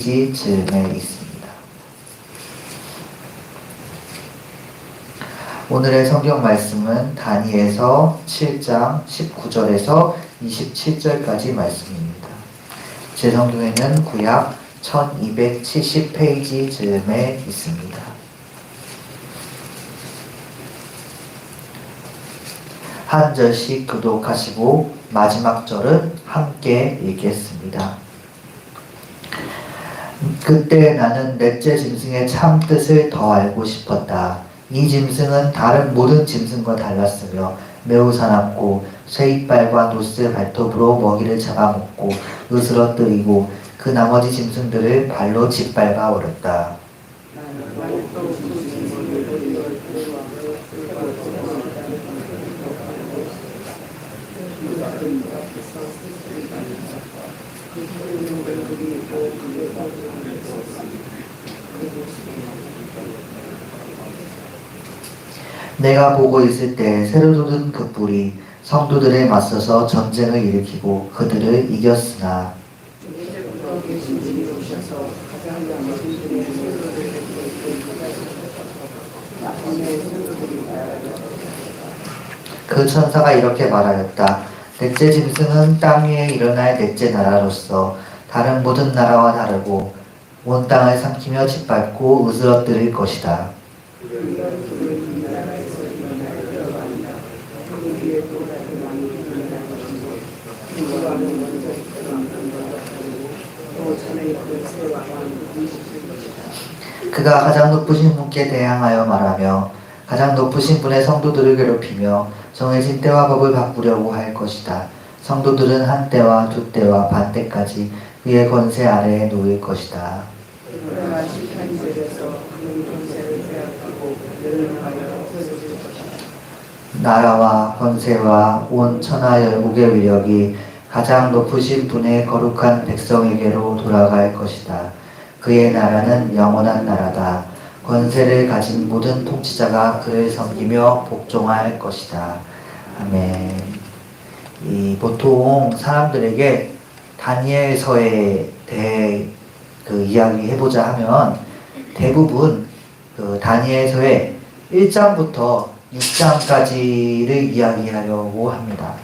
즈음에 있습니다. 오늘의 성경 말씀은 다니엘서 7장 19절에서 27절까지 말씀입니다. 제 성경에는 구약 1270페이지 즈음에 있습니다. 한 절씩 교독하시고 마지막 절은 함께 읽겠습니다. 그때 나는 넷째 짐승의 참 뜻을 더 알고 싶었다. 이 짐승은 다른 모든 짐승과 달랐으며 매우 사납고 새 이빨과 노스 발톱으로 먹이를 잡아먹고 으스러뜨리고 그 나머지 짐승들을 발로 짓밟아 버렸다. 내가 보고 있을 때 새로 돋은 그 뿔이 성도들에 맞서서 전쟁을 일으키고 그들을 이겼으나 그 천사가 이렇게 말하였다. 넷째 짐승은 땅 위에 일어날 넷째 나라로서 다른 모든 나라와 다르고 온 땅을 삼키며 짓밟고 으스러뜨릴 것이다. 그가 가장 높으신 분께 대항하여 말하며 가장 높으신 분의 성도들을 괴롭히며 정해진 때와 법을 바꾸려고 할 것이다. 성도들은 한 때와 두 때와 반 때까지 그의 권세 아래에 놓일 것이다. 나라와 권세와 온 천하 열국의 위력이 가장 높으신 분의 거룩한 백성에게로 돌아갈 것이다. 그의 나라는 영원한 나라다. 권세를 가진 모든 통치자가 그를 섬기며 복종할 것이다. 아멘. 보통 사람들에게 다니엘서에 대해 이야기해보자 하면 대부분 다니엘서의 1장부터 6장까지를 이야기하려고 합니다.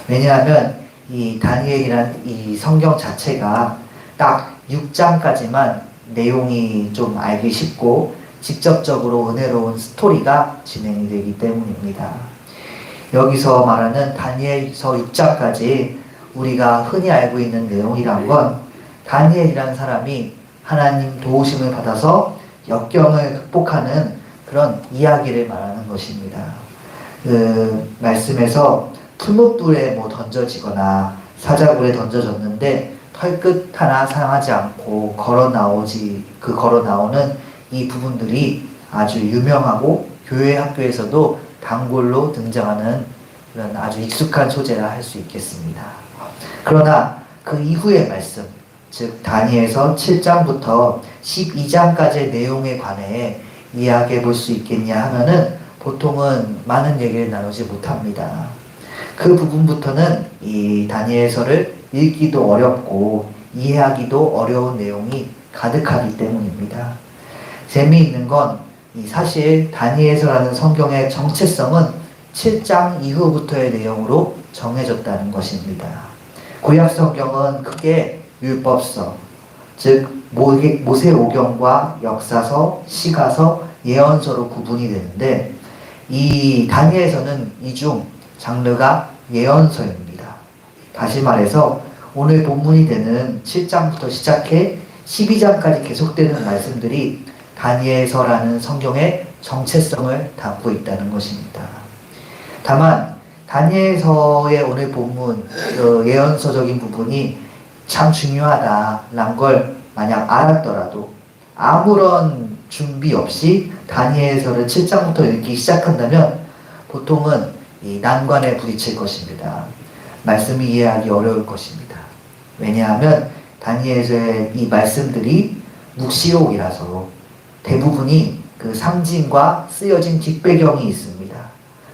왜냐하면 이 다니엘이란 이 성경 자체가 딱 6장까지만 내용이 좀 알기 쉽고 직접적으로 은혜로운 스토리가 진행이 되기 때문입니다. 여기서 말하는 다니엘서 6장까지 우리가 흔히 알고 있는 내용이란 건 다니엘이라는 사람이 하나님 도우심을 받아서 역경을 극복하는 그런 이야기를 말하는 것입니다. 그 말씀에서 풀무불에 던져지거나 사자굴에 던져졌는데 털끝 하나 상하지 않고 걸어 나오는 이 부분들이 아주 유명하고 교회 학교에서도 단골로 등장하는 그런 아주 익숙한 소재라 할 수 있겠습니다. 그러나 그 이후의 말씀, 즉 다니엘서 7장부터 12장까지의 내용에 관해 이야기해 볼 수 있겠냐 하면은 보통은 많은 얘기를 나누지 못합니다. 그 부분부터는 이 다니엘서를 읽기도 어렵고 이해하기도 어려운 내용이 가득하기 때문입니다. 재미있는 건 사실 다니엘서라는 성경의 정체성은 7장 이후부터의 내용으로 정해졌다는 것입니다. 구약 성경은 크게 율법서, 즉 모세오경과 역사서, 시가서, 예언서로 구분이 되는데 이 다니엘서는 이 중 장르가 예언서입니다. 다시 말해서 오늘 본문이 되는 7장부터 시작해 12장까지 계속되는 말씀들이 다니엘서라는 성경의 정체성을 담고 있다는 것입니다. 다만 다니엘서의 오늘 본문 예언서적인 부분이 참 중요하다라는 걸 만약 알았더라도 아무런 준비 없이 다니엘서를 7장부터 읽기 시작한다면 보통은 이 난관에 부딪힐 것입니다. 말씀이 이해하기 어려울 것입니다. 왜냐하면 다니엘서의 이 말씀들이 묵시록이라서 대부분이 그 상징과 쓰여진 뒷배경이 있습니다.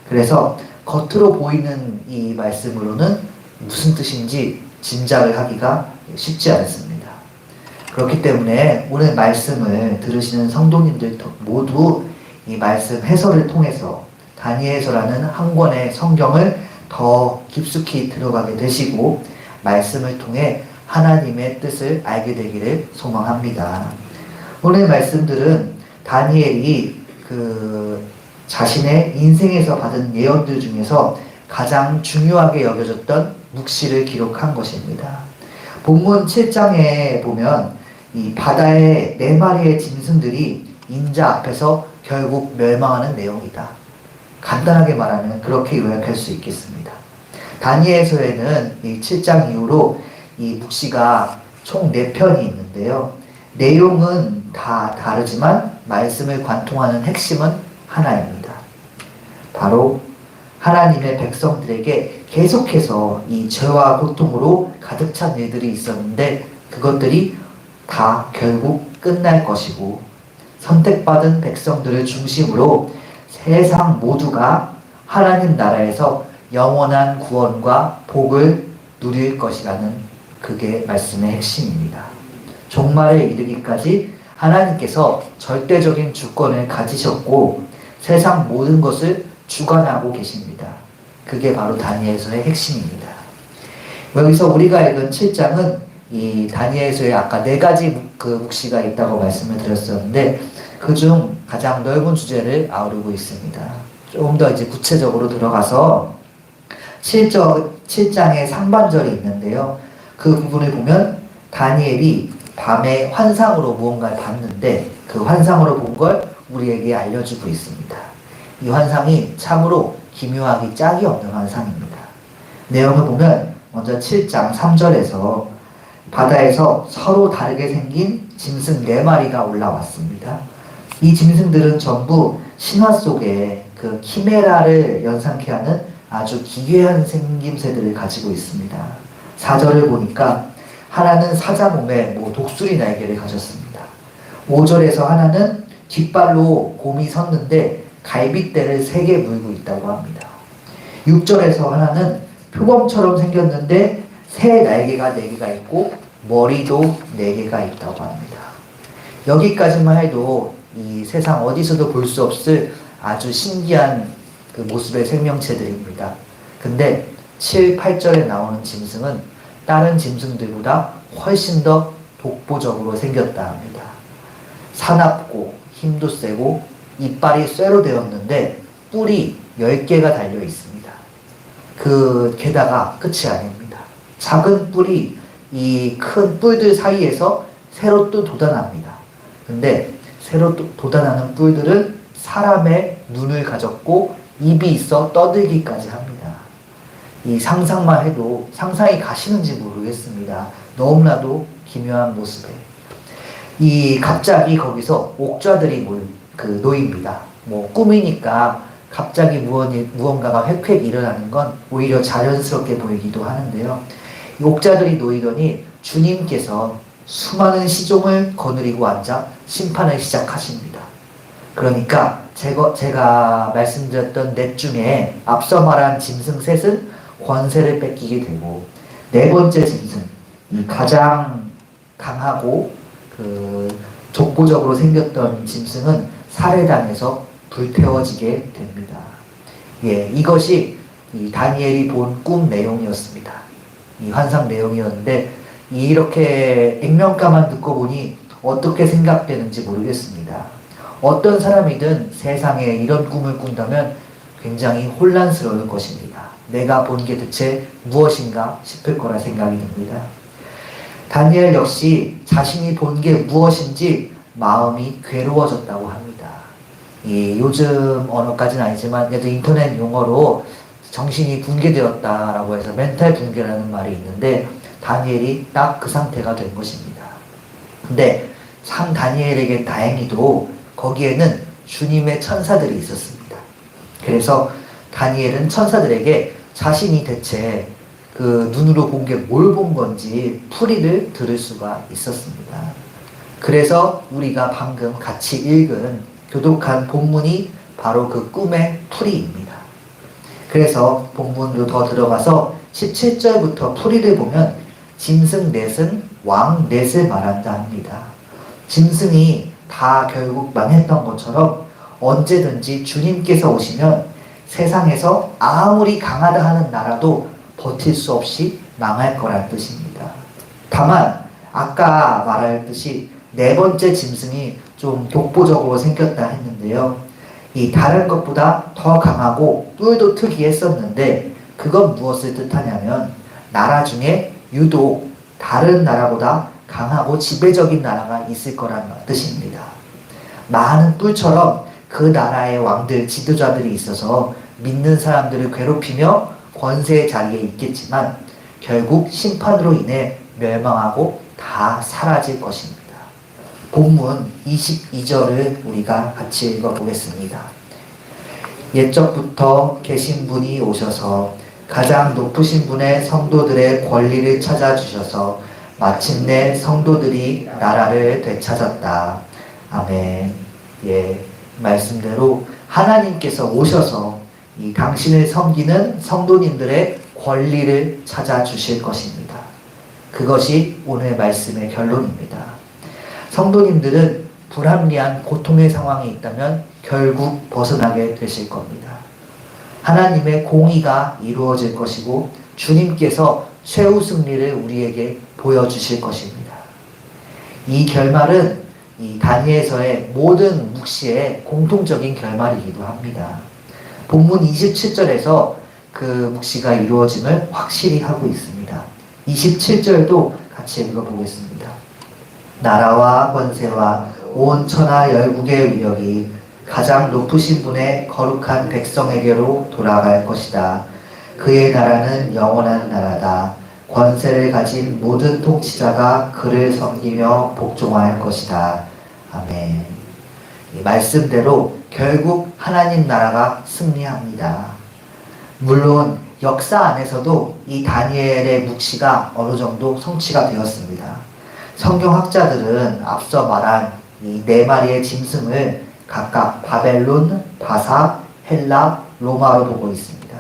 그래서 겉으로 보이는 이 말씀으로는 무슨 뜻인지 짐작을 하기가 쉽지 않습니다. 그렇기 때문에 오늘 말씀을 들으시는 성도님들 모두 이 말씀 해설을 통해서 다니엘서라는 한 권의 성경을 더 깊숙이 들어가게 되시고 말씀을 통해 하나님의 뜻을 알게 되기를 소망합니다. 오늘 말씀들은 다니엘이 자신의 인생에서 받은 예언들 중에서 가장 중요하게 여겨졌던 묵시를 기록한 것입니다. 본문 7장에 보면 이 바다의 4마리의 짐승들이 인자 앞에서 결국 멸망하는 내용이다. 간단하게 말하면 그렇게 요약할 수 있겠습니다. 다니엘서에는 이 7장 이후로 이 묵시가 총 4편이 있는데요. 내용은 다 다르지만 말씀을 관통하는 핵심은 하나입니다. 바로 하나님의 백성들에게 계속해서 이 죄와 고통으로 가득 찬 일들이 있었는데 그것들이 다 결국 끝날 것이고 선택받은 백성들을 중심으로 세상 모두가 하나님 나라에서 영원한 구원과 복을 누릴 것이라는 그게 말씀의 핵심입니다. 종말에 이르기까지 하나님께서 절대적인 주권을 가지셨고 세상 모든 것을 주관하고 계십니다. 그게 바로 다니엘서의 핵심입니다. 여기서 우리가 읽은 7장은 이 다니엘서에 아까 4가지 묵시가 있다고 말씀을 드렸었는데 그중 가장 넓은 주제를 아우르고 있습니다. 조금 더 이제 구체적으로 들어가서 7장의 상반절이 있는데요. 그 부분을 보면 다니엘이 밤에 환상으로 무언가를 봤는데 그 환상으로 본 걸 우리에게 알려주고 있습니다. 이 환상이 참으로 기묘하기 짝이 없는 환상입니다. 내용을 보면 먼저 7장 3절에서 바다에서 서로 다르게 생긴 짐승 4마리가 올라왔습니다. 이 짐승들은 전부 신화 속에 그 키메라를 연상케 하는 아주 기괴한 생김새들을 가지고 있습니다. 4절을 보니까 하나는 사자 몸에 독수리 날개를 가졌습니다. 5절에서 하나는 뒷발로 곰이 섰는데 갈빗대를 3개 물고 있다고 합니다. 6절에서 하나는 표범처럼 생겼는데 새 날개가 4개가 있고 머리도 4개가 있다고 합니다. 여기까지만 해도 이 세상 어디서도 볼 수 없을 아주 신기한 그 모습의 생명체들입니다. 근데 7, 8절에 나오는 짐승은 다른 짐승들보다 훨씬 더 독보적으로 생겼다 합니다. 사납고 힘도 세고 이빨이 쇠로 되었는데 뿔이 10개가 달려 있습니다. 게다가 끝이 아닙니다. 작은 뿔이 이 큰 뿔들 사이에서 새로 또 돋아납니다. 근데 새로 돋아나는 뿔들은 사람의 눈을 가졌고 입이 있어 떠들기까지 합니다. 이 상상만 해도 상상이 가시는지 모르겠습니다. 너무나도 기묘한 모습에 갑자기 거기서 옥좌들이 놓입니다. 꿈이니까 갑자기 무언가가 획획 일어나는 건 오히려 자연스럽게 보이기도 하는데요. 이 옥좌들이 놓이더니 주님께서 수많은 시종을 거느리고 앉아 심판을 시작하십니다. 그러니까 제가 말씀드렸던 넷 중에 앞서 말한 짐승 셋은 권세를 뺏기게 되고 4번째 짐승, 이 가장 강하고 독보적으로 생겼던 짐승은 살해당해서 불태워지게 됩니다. 이것이 이 다니엘이 본 꿈 내용이었습니다. 이 환상 내용이었는데 이렇게 액면가만 듣고 보니 어떻게 생각되는지 모르겠습니다. 어떤 사람이든 세상에 이런 꿈을 꾼다면 굉장히 혼란스러울 것입니다. 내가 본 게 대체 무엇인가 싶을 거라 생각이 듭니다. 다니엘 역시 자신이 본 게 무엇인지 마음이 괴로워졌다고 합니다. 요즘 언어까지는 아니지만 그래도 인터넷 용어로 정신이 붕괴되었다라고 해서 멘탈 붕괴라는 말이 있는데 다니엘이 딱 그 상태가 된 것입니다. 근데 참 다니엘에게 다행히도 거기에는 주님의 천사들이 있었습니다. 그래서 다니엘은 천사들에게 자신이 대체 눈으로 본 게 뭘 본 건지 풀이를 들을 수가 있었습니다. 그래서 우리가 방금 같이 읽은 교독한 본문이 바로 그 꿈의 풀이입니다. 그래서 본문으로 더 들어가서 17절부터 풀이를 보면 짐승 넷은 왕 넷을 말한다 합니다. 짐승이 다 결국 망했던 것처럼 언제든지 주님께서 오시면 세상에서 아무리 강하다 하는 나라도 버틸 수 없이 망할 거란 뜻입니다. 다만 아까 말했듯이 네 번째 짐승이 좀 독보적으로 생겼다 했는데요. 이 다른 것보다 더 강하고 뿔도 특이했었는데 그건 무엇을 뜻하냐면 나라 중에 유독 다른 나라보다 강하고 지배적인 나라가 있을 거라는 뜻입니다. 많은 뿔처럼 그 나라의 왕들, 지도자들이 있어서 믿는 사람들을 괴롭히며 권세의 자리에 있겠지만 결국 심판으로 인해 멸망하고 다 사라질 것입니다. 본문 22절을 우리가 같이 읽어보겠습니다. 옛적부터 계신 분이 오셔서 가장 높으신 분의 성도들의 권리를 찾아주셔서 마침내 성도들이 나라를 되찾았다. 아멘. 예, 말씀대로 하나님께서 오셔서 이 당신을 섬기는 성도님들의 권리를 찾아주실 것입니다. 그것이 오늘 말씀의 결론입니다. 성도님들은 불합리한 고통의 상황이 있다면 결국 벗어나게 되실 겁니다. 하나님의 공의가 이루어질 것이고 주님께서 최후 승리를 우리에게 보여주실 것입니다. 이 결말은 이 다니엘서의 모든 묵시의 공통적인 결말이기도 합니다. 본문 27절에서 그 묵시가 이루어짐을 확실히 하고 있습니다. 27절도 같이 읽어보겠습니다. 나라와 권세와 온 천하 열국의 위력이 가장 높으신 분의 거룩한 백성에게로 돌아갈 것이다. 그의 나라는 영원한 나라다. 권세를 가진 모든 통치자가 그를 섬기며 복종할 것이다. 아멘. 이 말씀대로 결국 하나님 나라가 승리합니다. 물론 역사 안에서도 이 다니엘의 묵시가 어느 정도 성취가 되었습니다. 성경학자들은 앞서 말한 이 네 마리의 짐승을 각각 바벨론, 바사, 헬라, 로마로 보고 있습니다.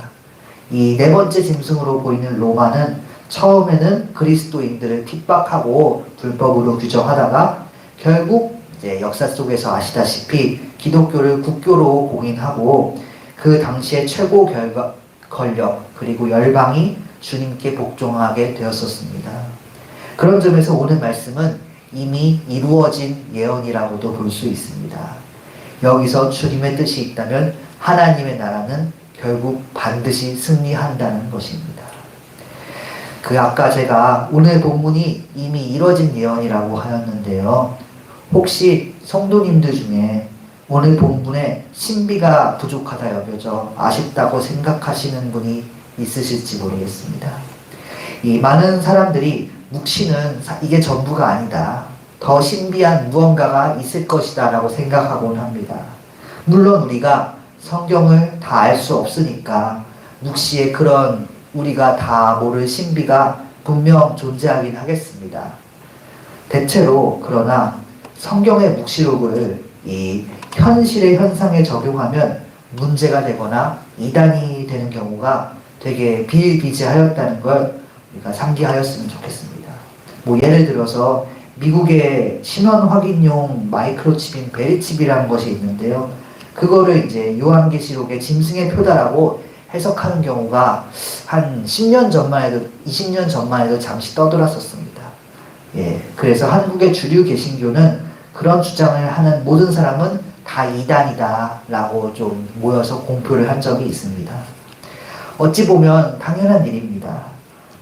이 네 번째 짐승으로 보이는 로마는 처음에는 그리스도인들을 핍박하고 불법으로 규정하다가 결국 이제 역사 속에서 아시다시피 기독교를 국교로 공인하고 그 당시의 최고 권력 그리고 열방이 주님께 복종하게 되었었습니다. 그런 점에서 오늘 말씀은 이미 이루어진 예언이라고도 볼 수 있습니다. 여기서 주님의 뜻이 있다면 하나님의 나라는 결국 반드시 승리한다는 것입니다. 아까 제가 오늘 본문이 이미 이뤄진 예언이라고 하였는데요. 혹시 성도님들 중에 오늘 본문에 신비가 부족하다 여겨져 아쉽다고 생각하시는 분이 있으실지 모르겠습니다. 이 많은 사람들이 묵시는 이게 전부가 아니다. 더 신비한 무언가가 있을 것이다 라고 생각하곤 합니다. 물론 우리가 성경을 다 알 수 없으니까 묵시의 그런 우리가 다 모를 신비가 분명 존재하긴 하겠습니다. 대체로 그러나 성경의 묵시록을 이 현실의 현상에 적용하면 문제가 되거나 이단이 되는 경우가 되게 비일비재하였다는 걸 우리가 상기하였으면 좋겠습니다. 예를 들어서 미국의 신원 확인용 마이크로칩인 베리칩이라는 것이 있는데요. 그거를 이제 요한계시록의 짐승의 표다라고 해석하는 경우가 한 10년 전만 해도 20년 전만 해도 잠시 떠돌았었습니다. 예, 그래서 한국의 주류 개신교는 그런 주장을 하는 모든 사람은 다 이단이다 라고 좀 모여서 공표를 한 적이 있습니다. 어찌 보면 당연한 일입니다.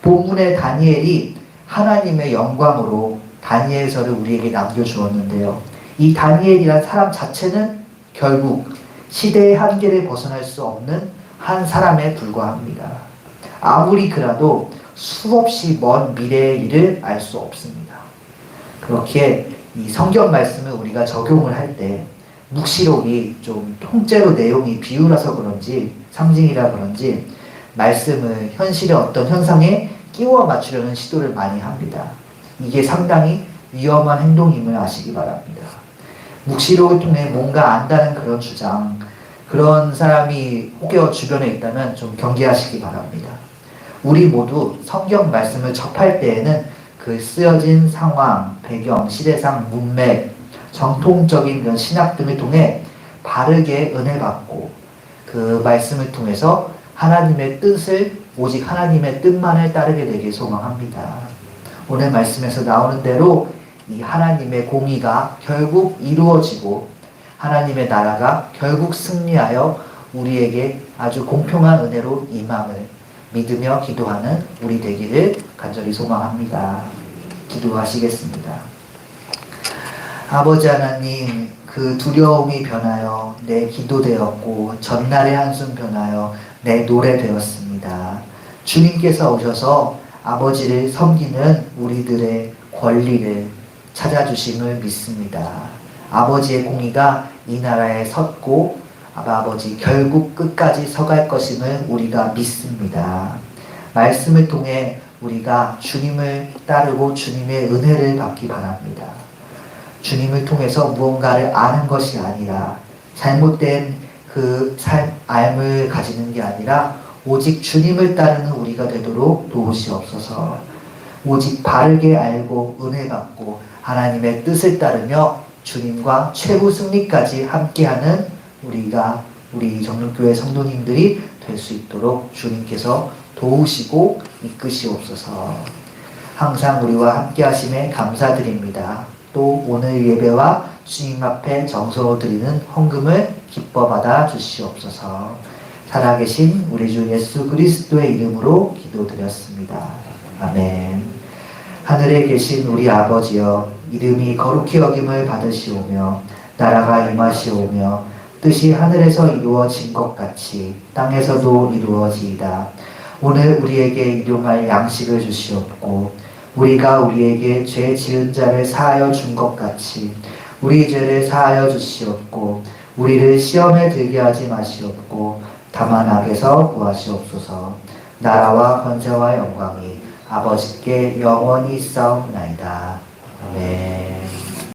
본문의 다니엘이 하나님의 영광으로 다니엘서를 우리에게 남겨주었는데요. 이 다니엘이란 사람 자체는 결국 시대의 한계를 벗어날 수 없는 한 사람에 불과합니다. 아무리 그래도 수없이 먼 미래의 일을 알 수 없습니다. 그렇기에 이 성경 말씀을 우리가 적용을 할 때 묵시록이 좀 통째로 내용이 비유라서 그런지 상징이라 그런지 말씀을 현실의 어떤 현상에 끼워 맞추려는 시도를 많이 합니다. 이게 상당히 위험한 행동임을 아시기 바랍니다. 묵시록을 통해 뭔가 안다는 그런 주장, 그런 사람이 혹여 주변에 있다면 좀 경계하시기 바랍니다. 우리 모두 성경 말씀을 접할 때에는 그 쓰여진 상황, 배경, 시대상, 문맥, 정통적인 그런 신학 등을 통해 바르게 은혜 받고 그 말씀을 통해서 하나님의 뜻을 오직 하나님의 뜻만을 따르게 되길 소망합니다. 오늘 말씀에서 나오는 대로 이 하나님의 공의가 결국 이루어지고 하나님의 나라가 결국 승리하여 우리에게 아주 공평한 은혜로 임함을 믿으며 기도하는 우리 되기를 간절히 소망합니다. 기도하시겠습니다. 아버지 하나님, 그 두려움이 변하여 내 기도 되었고 전날의 한숨 변하여 내 노래 되었습니다. 주님께서 오셔서 아버지를 섬기는 우리들의 권리를 찾아주심을 믿습니다. 아버지의 공의가 이 나라에 섰고 아버지 결국 끝까지 서갈 것임을 우리가 믿습니다. 말씀을 통해 우리가 주님을 따르고 주님의 은혜를 받기 바랍니다. 주님을 통해서 무언가를 아는 것이 아니라 잘못된 그 삶을 가지는 게 아니라 오직 주님을 따르는 우리가 되도록 도우시옵소서. 오직 바르게 알고 은혜 받고 하나님의 뜻을 따르며 주님과 최후 승리까지 함께하는 우리 정릉교회 성도님들이 될 수 있도록 주님께서 도우시고 이끄시옵소서. 항상 우리와 함께 하심에 감사드립니다. 또 오늘 예배와 주님 앞에 정성으로 드리는 헌금을 기뻐 받아 주시옵소서. 살아계신 우리 주 예수 그리스도의 이름으로 기도드렸습니다. 아멘. 하늘에 계신 우리 아버지여, 이름이 거룩히 여김을 받으시오며 나라가 임하시오며 뜻이 하늘에서 이루어진 것 같이 땅에서도 이루어지이다. 오늘 우리에게 일용할 양식을 주시옵고 우리가 우리에게 죄 지은 자를 사하여 준 것 같이 우리 죄를 사하여 주시옵고 우리를 시험에 들게 하지 마시옵고 다만 악에서 구하시옵소서. 나라와 권세와 영광이 아버지께 영원히 있사옵나이다. 아멘.